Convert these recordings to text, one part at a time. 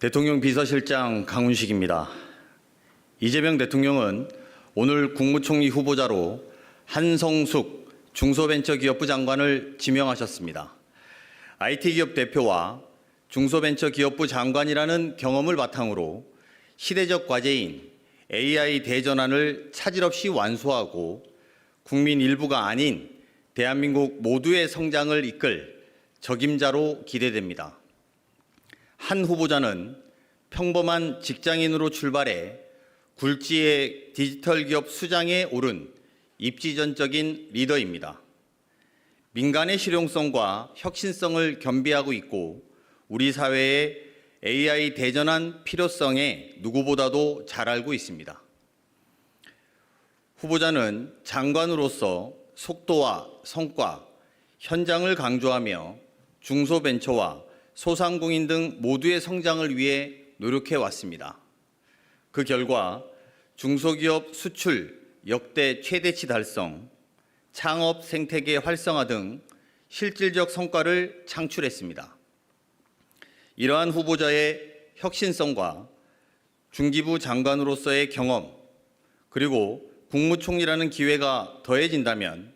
대통령 비서실장 강훈식입니다. 이재명 대통령은 오늘 국무총리 후보자로 한성숙 중소벤처기업부 장관을 지명하셨습니다. IT기업 대표와 중소벤처기업부 장관이라는 경험을 바탕으로 시대적 과제인 AI 대전환을 차질 없이 완수하고 국민 일부가 아닌 대한민국 모두의 성장을 이끌 적임자로 기대됩니다. 한 후보자는 평범한 직장인으로 출발해 굴지의 디지털 기업 수장에 오른 입지전적인 리더입니다. 민간의 실용성과 혁신성을 겸비하고 있고 우리 사회의 AI 대전환 필요성에 누구보다도 잘 알고 있습니다. 후보자는 장관으로서 속도와 성과, 현장을 강조하며 중소벤처와 소상공인 등 모두의 성장을 위해 노력해 왔습니다. 그 결과 중소기업 수출 역대 최대치 달성, 창업 생태계 활성화 등 실질적 성과를 창출했습니다. 이러한 후보자의 혁신성과 중기부 장관으로서의 경험, 그리고 국무총리라는 기회가 더해진다면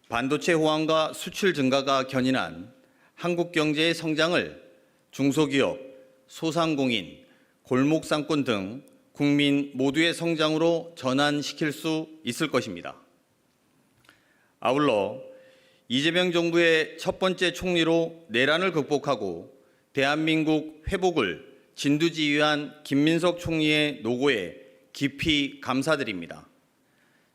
반도체 호황과 수출 증가가 견인한 한국 경제의 성장을 중소기업, 소상공인, 골목상권 등 국민 모두의 성장으로 전환시킬 수 있을 것입니다. 아울러 이재명 정부의 첫 번째 총리로 내란을 극복하고 대한민국 회복을 진두지휘한 김민석 총리의 노고에 깊이 감사드립니다.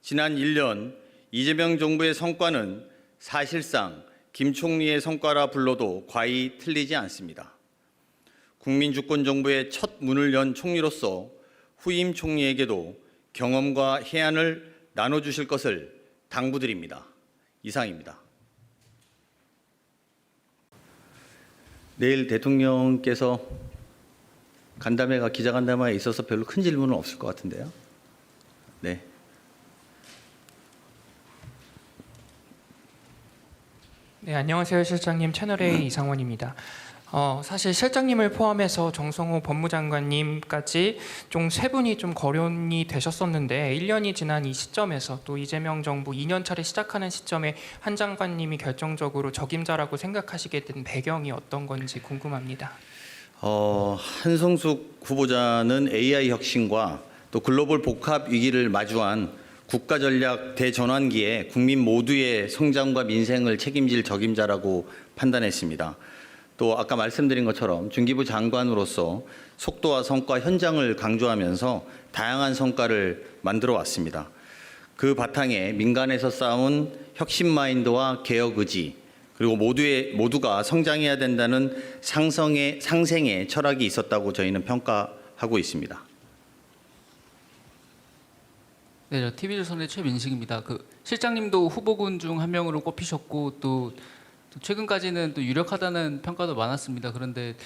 지난 1년 이재명 정부의 성과는 사실상 김 총리의 성과라 불러도 과히 틀리지 않습니다. 국민주권정부의 첫 문을 연 총리로서 후임 총리에게도 경험과 해안을 나눠주실 것을 당부드립니다. 이상입니다. 내일 대통령께서 기자간담회에 있어서 별로 큰 질문은 없을 것 같은데요. 네. 네, 안녕하세요, 실장님. 채널A 이상원입니다. 사실 실장님을 포함해서 정성호 법무장관님까지 좀 세 분이 좀 거론이 되셨었는데 1년이 지난 이 시점에서 또 이재명 정부 2년차를 시작하는 시점에 한 장관님이 결정적으로 적임자라고 생각하시게 된 배경이 어떤 건지 궁금합니다. 한성숙 후보자는 AI 혁신과 또 글로벌 복합 위기를 마주한 국가전략 대전환기에 국민 모두의 성장과 민생을 책임질 적임자라고 판단했습니다. 또 아까 말씀드린 것처럼 중기부 장관으로서 속도와 성과, 현장을 강조하면서 다양한 성과를 만들어 왔습니다. 그 바탕에 민간에서 쌓은 혁신 마인드와 개혁 의지, 그리고 모두가 성장해야 된다는 상생의 철학이 있었다고 저희는 평가하고 있습니다. 네, 저 TV조선의 최민식입니다. 실장님도 후보군 중 한 명으로 꼽히셨고 또 최근까지는 또 유력하다는 평가도 많았습니다. 그런데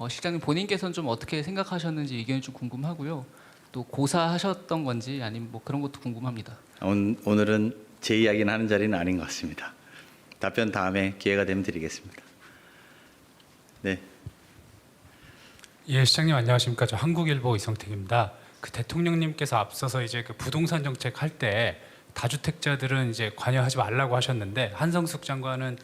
실장님 본인께서는 좀 어떻게 생각하셨는지 의견이 좀 궁금하고요. 또 고사하셨던 건지 아니면 뭐 그런 것도 궁금합니다. 오늘은 제 이야기는 하는 자리는 아닌 것 같습니다. 답변 다음에 기회가 되면 드리겠습니다. 네. 예, 시장님 안녕하십니까? 저 한국일보 이성택입니다. 대통령님께서 앞서서 이제 부동산 정책 할 때 다주택자들은 이제 관여하지 말라고 하셨는데 한성숙 장관은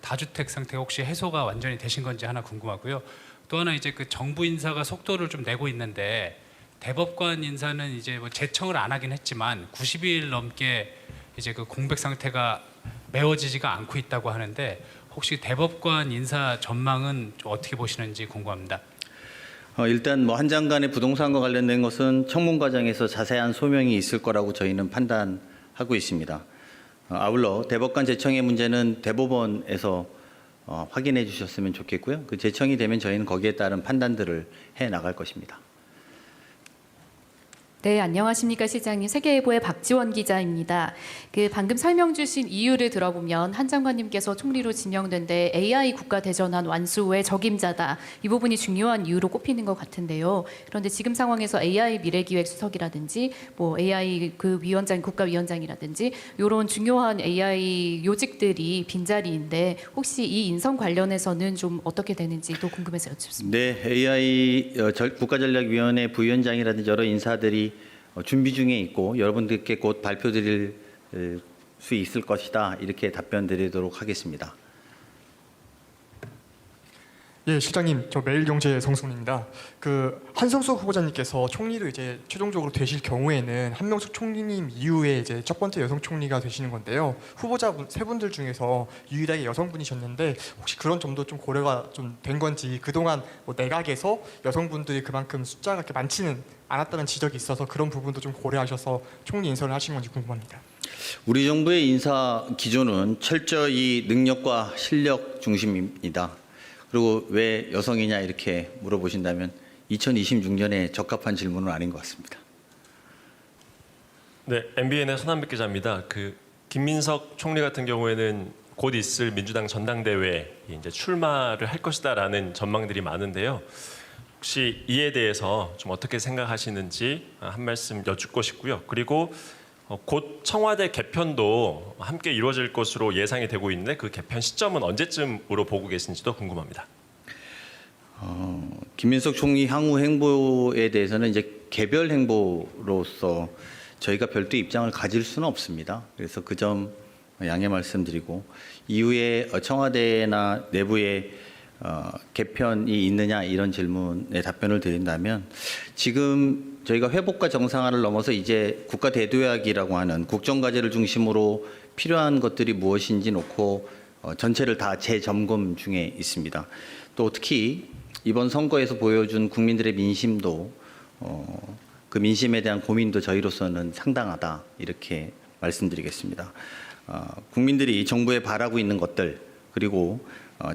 다주택 상태가 혹시 해소가 완전히 되신 건지 하나 궁금하고요. 또 하나 이제 정부 인사가 속도를 좀 내고 있는데 대법관 인사는 이제 뭐 제청을 안 하긴 했지만 90일 넘게 이제 공백 상태가 메워지지가 않고 있다고 하는데 혹시 대법관 인사 전망은 어떻게 보시는지 궁금합니다. 일단 한 장관의 부동산과 관련된 것은 청문 과정에서 자세한 소명이 있을 거라고 저희는 판단하고 있습니다. 아울러 대법관 제청의 문제는 대법원에서 확인해 주셨으면 좋겠고요. 그 제청이 되면 저희는 거기에 따른 판단들을 해 나갈 것입니다. 네, 안녕하십니까 실장님. 세계일보의 박지원 기자입니다. 방금 설명 주신 이유를 들어보면 한 장관님께서 총리로 지명된 데 AI 국가 대전환 완수의 적임자다. 이 부분이 중요한 이유로 꼽히는 것 같은데요. 그런데 지금 상황에서 AI 미래기획 수석이라든지 뭐 AI 그 위원장 국가위원장이라든지 이런 중요한 AI 요직들이 빈자리인데 혹시 이 인선 관련해서는 좀 어떻게 되는지 또 궁금해서 여쭙습니다. 네, AI 국가전략위원회 부위원장이라든지 여러 인사들이 준비 중에 있고 여러분들께 곧 발표드릴 수 있을 것이다. 이렇게 답변 드리도록 하겠습니다. 예, 실장님, 저 매일경제 성순입니다. 한성수 후보자님께서 총리로 이제 최종적으로 되실 경우에는 한명숙 총리님 이후에 이제 첫 번째 여성 총리가 되시는 건데요. 후보자분 세 분들 중에서 유일하게 여성분이셨는데 혹시 그런 점도 좀 고려가 좀 된 건지 그동안 뭐 내각에서 여성분들이 그만큼 숫자가 그렇게 많지는 않았다는 지적이 있어서 그런 부분도 좀 고려하셔서 총리 인선을 하신 건지 궁금합니다. 우리 정부의 인사 기조는 철저히 능력과 실력 중심입니다. 그리고 왜 여성이냐 이렇게 물어보신다면 2026년에 적합한 질문은 아닌 것 같습니다. 네, MBN의 손한백 기자입니다. 김민석 총리 같은 경우에는 곧 있을 민주당 전당대회에 이제 출마를 할 것이다라는 전망들이 많은데요. 혹시 이에 대해서 좀 어떻게 생각하시는지 한 말씀 여쭙고 싶고요. 그리고 곧 청와대 개편도 함께 이루어질 것으로 예상이 되고 있는데 그 개편 시점은 언제쯤으로 보고 계신지도 궁금합니다. 김민석 총리 향후 행보에 대해서는 이제 개별 행보로서 저희가 별도 입장을 가질 수는 없습니다. 그래서 그 점 양해 말씀드리고 이후에 청와대나 내부에 개편이 있느냐 이런 질문에 답변을 드린다면 지금 저희가 회복과 정상화를 넘어서 이제 국가 대도약이라고 하는 국정과제를 중심으로 필요한 것들이 무엇인지 놓고 전체를 다 재점검 중에 있습니다. 또 특히 이번 선거에서 보여준 국민들의 민심도 그 민심에 대한 고민도 저희로서는 상당하다 이렇게 말씀드리겠습니다. 국민들이 정부에 바라고 있는 것들 그리고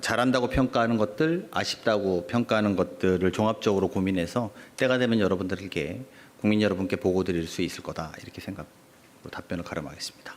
잘한다고 평가하는 것들, 아쉽다고 평가하는 것들을 종합적으로 고민해서 때가 되면 여러분들께 국민 여러분께 보고 드릴 수 있을 거다 이렇게 생각으로 답변을 가름하겠습니다.